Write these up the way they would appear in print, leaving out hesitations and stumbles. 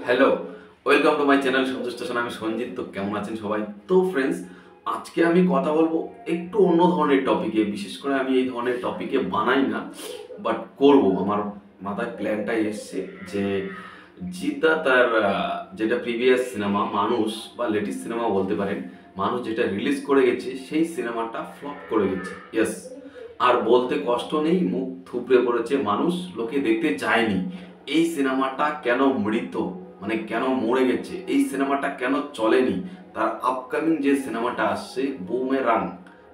Hello, welcome to my channel Santosh station. আমি সঞ্জিত। তো কেমন আছেন সবাই? তো ফ্রেন্ডস, আজকে আমি কথা বলবো একটু অন্য ধরনের টপিকে। বিশেষ করে আমি এই ধরনের টপিকে বানাই না, বাট করব। আমার মাথায় প্ল্যানটাই এসছে যে জিদ্দা তার যেটা প্রিভিয়াস সিনেমা মানুষ বা লেটেস্ট সিনেমা বলতে পারেন, মানুষ যেটা রিলিজ করে গেছে সেই সিনেমাটা ফ্লপ করে গেছে। ইয়েস, আর বলতে কষ্ট নেই, মুখ থুবড়ে পড়েছে মানুষ, লোকে দেখতে যায়নি। এই সিনেমাটা কেন মৃত, মানে কেন মরে গেছে, এই সিনেমাটা কেন চলেনি, তার আপকামিং যে সিনেমাটা আসছে বুমেরাং,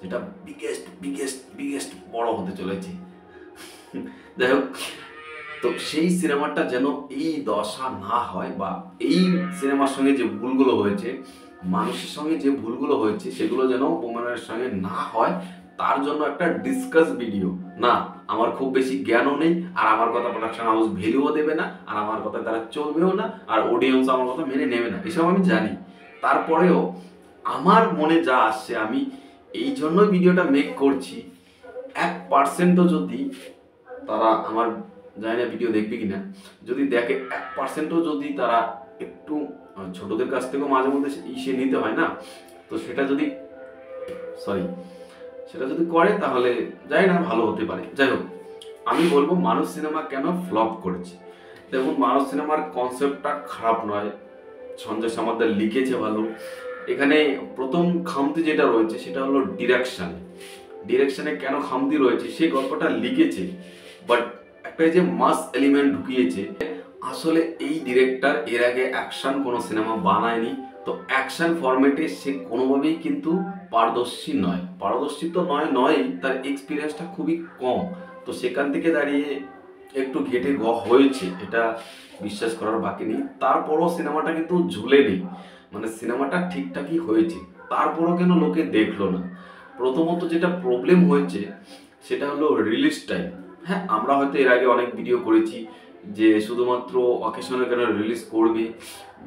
যেটা বিগেস্ট বিগেস্ট বিগেস্ট বড় হতে চলেছে। যাই হোক, তো সেই সিনেমাটা যেন এই দশা না হয়, বা এই সিনেমার সঙ্গে যে ভুলগুলো হয়েছে, মানুষের সঙ্গে যে ভুলগুলো হয়েছে, সেগুলো যেন বুমেরাংয়ের সঙ্গে না হয়, তার জন্য একটা ডিসকাস ভিডিও। না, আমার খুব বেশি জ্ঞানও নেই, আর আমার কথা প্রোডাকশন হাউস ভ্যালুও দেবে না, আর আমার কথা তারা চলবেও না, আর অডিয়েন্স আমার কথা মেনে নেবে না, এসব আমি জানি। তারপরেও আমার মনে যা আসছে, আমি এই জন্যই ভিডিওটা মেক করছি। 1% যদি তারা, আমার জানি না ভিডিও দেখবে কিনা, যদি দেখে 1%ও যদি তারা একটু, ছোটদের কাছ থেকেও মাঝে মধ্যে ইসে নিতে হয় না, তো সেটা যদি সেটা যদি করে, তাহলে যাই না, ভালো হতে পারে। যাই হোক, আমি বলবো মানুষ সিনেমা কেন ফ্লপ করেছে। দেখুন, মানুষ সিনেমার কনসেপ্টটা খারাপ নয়, সঞ্জয় সামাদ্দার লিখেছে ভালো। এখানে প্রথম খামতি যেটা রয়েছে সেটা হলো ডিরেকশনে কেন খামতি রয়েছে সেই গল্পটা লিখেছে, বাট একটা যে মাস এলিমেন্ট ঢুকিয়েছে। আসলে এই ডিরেক্টর এর আগে অ্যাকশন কোনো সিনেমা বানায়নি, তো অ্যাকশন ফরম্যাটে সে কোনোভাবেই কিন্তু পারদর্শী তো নয়, তার এক্সপিরিয়েন্সটা খুবই কম। তো সেখান থেকে দাঁড়িয়ে একটু ঘেটে হয়েছে, এটা বিশ্বাস করার বাকি নেই। তারপরও সিনেমাটা কিন্তু ঝুলে নেই, মানে সিনেমাটা ঠিকঠাকই হয়েছে, তারপরও কেন লোকে দেখলো না। প্রথমত যেটা প্রবলেম হয়েছে সেটা হলো রিলিজ টাইম। হ্যাঁ, আমরা হয়তো এর আগে অনেক ভিডিও করেছি যে শুধুমাত্র অকেশনে কেন রিলিজ করবে,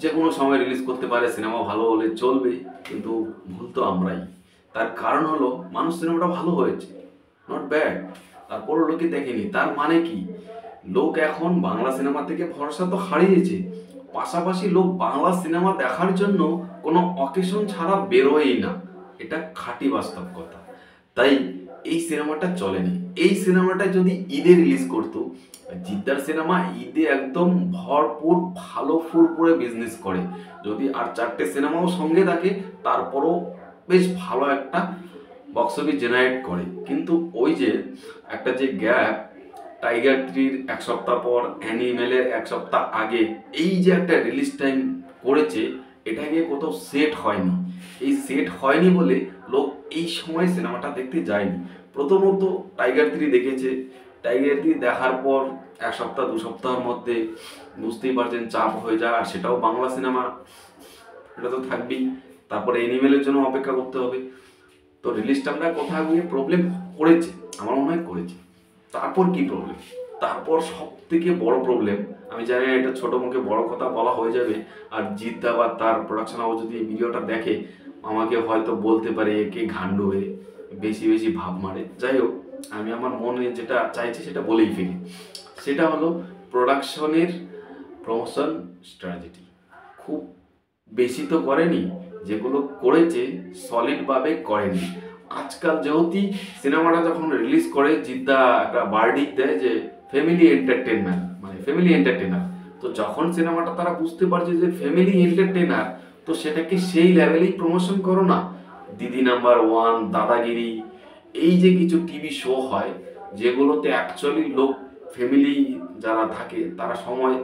যে কোনো সময় রিলিজ করতে পারে, সিনেমা ভালো হলে চলবে, কিন্তু ভুল তো আমরাই। তার কারণ হলো মানুষ সিনেমাটা ভালো হয়েছে, নট ব্যাড, তারপরও লোকে দেখেনি। তার মানে কি, লোক এখন বাংলা সিনেমা থেকে ভরসা তো হারিয়েছে, পাশাপাশি লোক বাংলা সিনেমা দেখার জন্য কোনো অকেশন ছাড়া বেরোয়ই না। এটা খাঁটি বাস্তব কথা। তাই এই সিনেমাটা চলেনি। এই সিনেমাটা যদি ঈদে রিলিজ করতো, জিদ্দার সিনেমা ঈদে একদম ভরপুর ভালো ফুরপুরে বিজনেস করে, যদি আর 4টে সিনেমাও সঙ্গে থাকে, তারপরও বেশ ভালো একটা বক্স অফিস জেনারেট করে। কিন্তু ওই যে একটা যে গ্যাপ, টাইগার 3-র 1 সপ্তাহ পর, অ্যানিমেলের 1 সপ্তাহ আগে, এই যে একটা রিলিজ টাইম করেছে, এটা গিয়ে কোথাও সেট হয়নি। এই সেট হয়নি বলে লোক এই সময় সিনেমাটা দেখতে যায়নি। প্রথমত টাইগার 3 দেখেছে, টাইগার 3 দেখার পর 1 সপ্তাহ 2 সপ্তাহের মধ্যে বুঝতেই পারছেন চাপ হয়ে যায়, আর সেটাও বাংলা সিনেমা, এটা তো থাকবেই। তারপরে অ্যানিমেলের জন্য অপেক্ষা করতে হবে। তো রিলিজ টাইমটা কোথাও গিয়ে প্রবলেম করেছে, আমার মনে হয় করেছে। তারপর কি প্রবলেম, তারপর সব থেকে বড় প্রবলেম, আমি জানি না এটা ছোট মুখে বড় কথা বলা হয়ে যাবে, আর জিদ্দা বা তার প্রোডাকশন হাউস যদি এই ভিডিওটা দেখে, আমাকে হয়তো বলতে পারে একে ঘান্ডু হয়ে বেশি বেশি ভাব মারে। যাই হোক, আমি আমার মনে যেটা চাইছি সেটা বলেই ফেলি। সেটা হলো প্রোডাকশনের প্রমোশন স্ট্র্যাটেজি খুব বেশি তো করেনি, যেগুলো করেছে সলিডভাবে করেনি। আজকাল যেহেতু সিনেমাটা যখন রিলিজ করে, জিদ্দা একটা বার্ডিক দেয় যে ফ্যামিলি এন্টারটেনমেন্ট, মানে ফ্যামিলি এন্টারটেনার। তো যখন সিনেমাটা তারা বুঝতে পারছে যে ফ্যামিলি এন্টারটেনার, তো সেটাকে সেই লেভেলেই প্রমোশন করো না। দিদি নাম্বার ওয়ান, দাদাগিরি, এই যে কিছু টিভি শো হয়, যেগুলোতে অ্যাকচুয়ালি লোক, ফ্যামিলি যারা থাকে, তারা সময়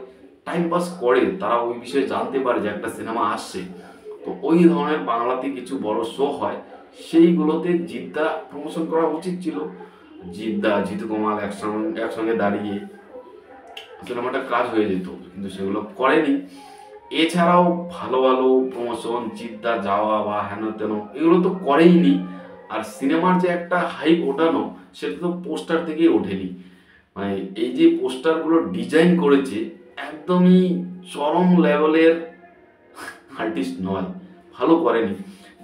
টাইম পাস করে, তারা ওই বিষয়ে জানতে পারে যে একটা সিনেমা আসছে। তো ওই ধরনের বাংলাতে কিছু বড় শো হয়, সেইগুলোতে জিদ্দা প্রমোশন করা উচিত ছিল। জিদ্দা, জিতু কুমার একসঙ্গে দাঁড়িয়ে সিনেমাটা কাজ হয়ে যেত, কিন্তু সেগুলো করেনি। এছাড়াও ভালো ভালো প্রমোশন, জিদ্দা যাওয়া বা হেন তেন, এগুলো তো করেইনি। আর সিনেমার যে একটা হাইপ ওঠানো, সেটা তো পোস্টার থেকেই ওঠেনি। মানে এই যে পোস্টারগুলো ডিজাইন করেছে, একদমই চরম লেভেলের আর্টিস্ট নয়, ভালো করেনি।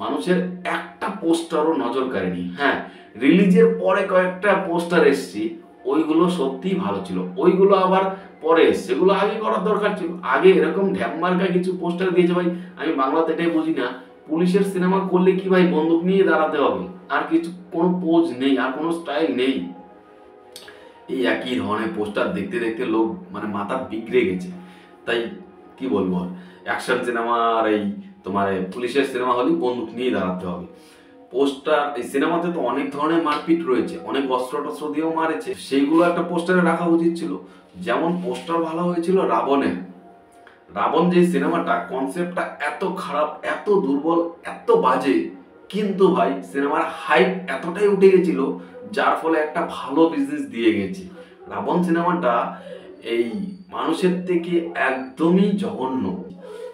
মানুষের একটা পোস্টারও নজর কাড়েনি। হ্যাঁ, রিলিজের পরে কয়েকটা পোস্টার এসছে, ওইগুলো সত্যিই ভালো ছিল। ওইগুলো আবার পরে, সেগুলো আগে করার দরকার ছিল। আগে এরকম ঢ্যামমার্কা কিছু পোস্টার দিয়েছে ভাই, আমি বাংলাতে এটাই বুঝি না। পুলিশের সিনেমা করলে কি ভাই বন্দুক নিয়ে দাঁড়াতে হবে? আর কিছু কোনো পোজ নেই, আর কোনো স্টাইল নেই। এই একই ধরনের পোস্টার দেখতে দেখতে লোক মানে মাথা বিগড়ে গেছে। তাই কি বলবো, আর অ্যাকশন সিনেমা আর এই তোমার পুলিশের সিনেমা হলেই বন্দুক নিয়ে দাঁড়াতে হবে। পোস্টার, এই সিনেমাতে তো অনেক ধরনের মারপিট রয়েছে, অনেক অস্ত্র টস্ত্র দিয়েও মারেছে, সেইগুলো একটা পোস্টারে রাখা উচিত ছিল। যেমন পোস্টার ভালো হয়েছিল রাবণের। রাবণ যে সিনেমাটা, কনসেপ্টটা এত খারাপ, এত দুর্বল, এত বাজে, কিন্তু ভাই সিনেমার হাইপ এতটাই উঠে গেছিল, যার ফলে একটা ভালো বিজনেস দিয়ে গেছে। রাবণ সিনেমাটা এই মানুষের থেকে একদমই জঘন্য।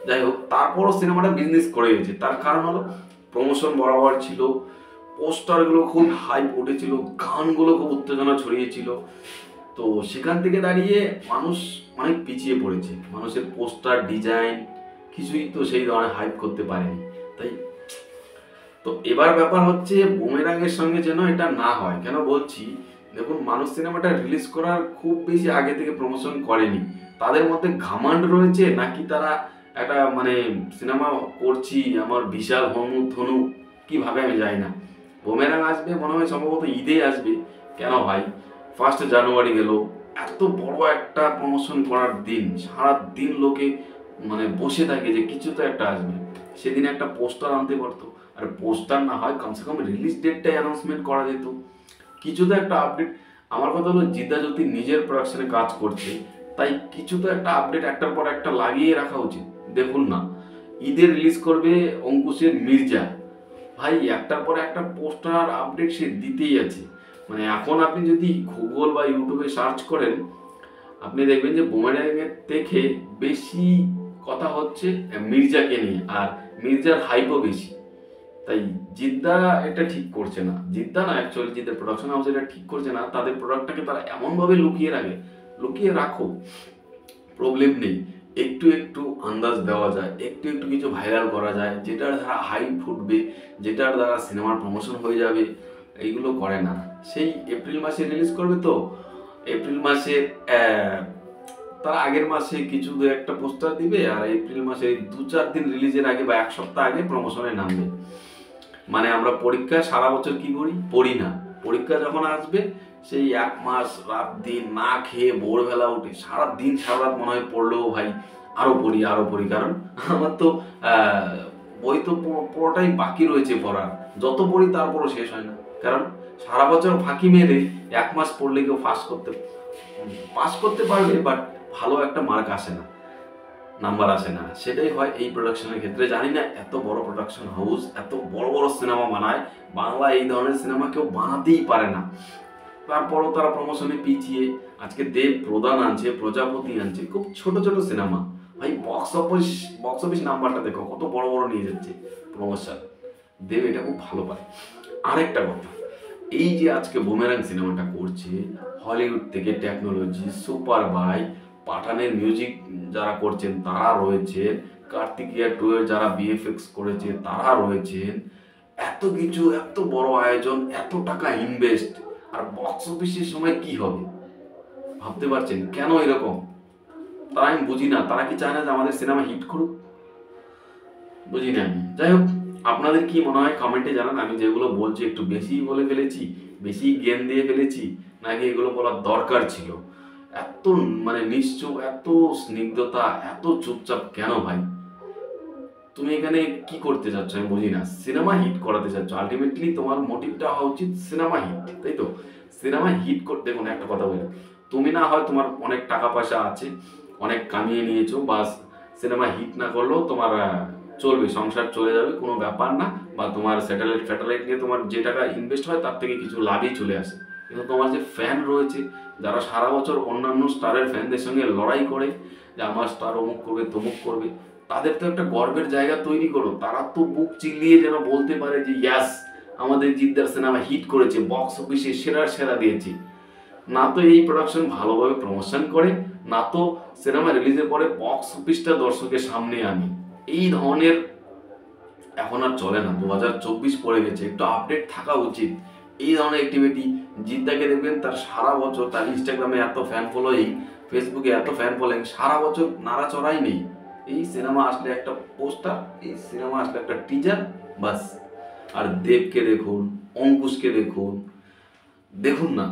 যাই হোক, তারপরও সিনেমাটা বিজনেস করে গেছে। তার কারণ হলো প্রমোশন বরাবর ছিল, পোস্টারগুলো খুব হাইপ উঠেছিল, গানগুলো খুব উত্তেজনা ছড়িয়েছিল। তো সেখান থেকে দাঁড়িয়ে মানুষ অনেক পিছিয়ে পড়েছে, মানুষের পোস্টার ডিজাইন কিছুই তো সেই ধরনের হাইপ করতে পারেনি। তাই তো এবার ব্যাপার হচ্ছে বুমেরাংয়ের সঙ্গে যেন এটা না হয়। কেন বলছি, দেখুন, মানুষ সিনেমাটা রিলিজ করার খুব বেশি আগে থেকে প্রমোশন করেনি। তাদের মধ্যে ঘামান্ড রয়েছে, নাকি তারা একটা মানে সিনেমা করছি আমার বিশাল হনু ধনু কিভাবে আমি জানি না। বুমেরাং আসবে মনে হয় সম্ভবত ঈদে আসবে। কেন ভাই, 1 জানুয়ারি গেল, এত বড় একটা প্রমোশন করার দিন, সারা দিন লোকে মানে বসে থাকে যে কিছু তো একটা আসবে, সেদিন একটা পোস্টার আনতে পারতো। আর পোস্টার না হয় কমসে কম রিলিজ ডেটটাই অ্যানাউন্সমেন্ট করা যেত, কিছু তো একটা আপডেট। আমার কথা হলো, জিদ্দা যদি নিজের প্রোডাকশনে কাজ করছে, তাই কিছু তো একটা আপডেট একটার পর একটা লাগিয়ে রাখা উচিত। দেখুন না, ঈদে রিলিজ করবে অঙ্কুশের মির্জা, ভাই একটার পর একটা পোস্টার আপডেট সে দিতেই আছে। মানে এখন আপনি যদি গুগল বা ইউটিউবে সার্চ করেন, আপনি দেখবেন যে বুমেরাংয়ের থেকে বেশি কথা হচ্ছে মির্জাকে নিয়ে, আর মির্জার হাইপও বেশি। তাই জিদ্দা এটা ঠিক করছে না, জিদ্দা না অ্যাকচুয়ালি জিদ্দার প্রোডাকশন হাউস এটা ঠিক করছে না। তাদের প্রোডাক্টটাকে তারা এমনভাবে লুকিয়ে রাখে, লুকিয়ে রাখো, প্রবলেম নেই, একটু একটু আন্দাজ দেওয়া যায়, একটু একটু কিছু ভাইরাল করা যায়, যেটার দ্বারা হাইপ ফুটবে, যেটার দ্বারা সিনেমার প্রমোশন হয়ে যাবে। এইগুলো করে না। সেই এপ্রিল মাসে রিলিজ করবে, তো এপ্রিল মাসে তার আগের মাসে কিছু দু একটা পোস্টার দিবে, আর এপ্রিল মাসে 2-4 দিন রিলিজের আগে বা 1 সপ্তাহ আগে প্রমোশনে নামবে। মানে আমরা পরীক্ষা সারা বছর কি করি, পড়ি না, পরীক্ষা যখন আসবে সেই 1 মাস রাত দিন না খেয়ে ভোরবেলা উঠে সারা দিন সারা রাত মনে হয় পড়লেও ভাই আরো পড়ি আরো পড়ি। কারণ আমার তো বই তো পুরোটাই বাকি রয়েছে পড়ার, যত পড়ি তারপরও শেষ হয় না। কারণ সারা বছর ফাঁকি মেরে 1 মাস পড়লে কেউ পাস করতে পারবে, বাট ভালো একটা মার্ক আসে না, নাম্বার আসে না। সেটাই হয় এই প্রোডাকশনের ক্ষেত্রে। জানি না এত বড় প্রোডাকশন হাউস এত বড় বড় সিনেমা বানায়, বাংলা এই ধরনের সিনেমা কেউ বানাতেই পারে না, তারপরও তারা প্রমোশনে পিছিয়ে। আজকে দেব প্রধান আনছে, প্রজাপতি আনছে, খুব ছোট ছোট সিনেমা, ভাই বক্স অফিস নাম্বারটা দেখো কত বড় বড় নিয়ে যাচ্ছে প্রমোশন। দেব এটা খুব ভালো পারে। আরেকটা কথা, এই যে আজকে বুমেরাং সিনেমাটা করছে, হলিউড থেকে টেকনোলজি, সুপার বাইক, পাঠানের মিউজিক যারা করছেন তারা রয়েছেন, কার্তিকেয়া 2 এর যারা বিএফএক্স করেছে তারা রয়েছেন, এত কিছু, এত বড় আয়োজন, এত টাকা ইনভেস্ট, আর বক্স অফিসের সময় কি হবে ভাবতে পারছেন? কেন এরকম? তারা আমি বুঝি না, তারা কি চায় না যে আমাদের সিনেমা হিট করুক? বুঝি না আমি। যাই হোক, আপনাদের কি মনে হয় কমেন্টে জানান। আমি যেগুলো বলছি একটু বেশি বলে ফেলেছি, বেশি জ্ঞান দিয়ে ফেলেছি, নাকি এগুলো বলার দরকার ছিল? এত মানে নিশ্চুপ, এত স্নিগ্ধতা, এত চুপচাপ কেন ভাই? তুমি এখানে কি করতে চাচ্ছ আমি বুঝি না। সিনেমা হিট করাতে চাচ্ছ, আলটিমেটলি তোমার মোটিভটা হওয়া উচিত সিনেমা হিট, তাই তো? সিনেমা হিট করতে, দেখুন একটা কথা বলি, তুমি না হয় তোমার অনেক টাকা পয়সা আছে, অনেক কামিয়ে নিয়েছো, বাস সিনেমা হিট না করলেও তোমার চলবে, সংসার চলে যাবে, কোনো ব্যাপার না। বা তোমার স্যাটেলাইট নিয়ে তোমার যে টাকা ইনভেস্ট হয় তার থেকে কিছু লাভই চলে আসে। কিন্তু তোমার যে ফ্যান রয়েছে, যারা সারা বছর অন্যান্য স্টারের ফ্যানদের সঙ্গে লড়াই করে যে আমার স্টার অমুক করবে তমুক করবে, তাদের তো একটা গর্বের জায়গা তৈরি করো। তারা তো বুক চিল্লিয়ে যেন বলতে পারে যে ইয়াস, আমাদের জিদ্দার সিনেমা হিট করেছে, বক্স অফিসে সেরার সেরা দিয়েছে। না তো এই প্রোডাকশন ভালোভাবে প্রমোশন করে, না তো সিনেমা রিলিজের পরে বক্স অফিসটা দর্শকের সামনে আনে। এই ধরনের এখন আর চলে না, 2024 পড়ে গেছে, একটু আপডেট থাকা উচিত। এই ধরনের অ্যাক্টিভিটি। জিদ্দাকে দেখবেন তার সারা বছর তার ইনস্টাগ্রামে এত ফ্যান ফলোয়িং, ফেসবুকে এত ফ্যান ফলোয়িং, সারা বছর নাড়াচড়াই নেই। এই সিনেমা আসলে একটা পোস্টার, এই সিনেমা আসলে একটা টিজার, বাস। আর দেবকে দেখুন, অঙ্কুশকে দেখুন, দেখুন না,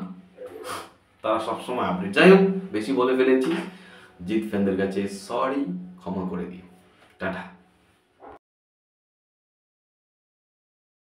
তারা সবসময় আপডেট। যাই হোক, বেশি বলে ফেলেছি, জিৎ ফ্যানদের কাছে সরি, ক্ষমা করে দিও, টাটা।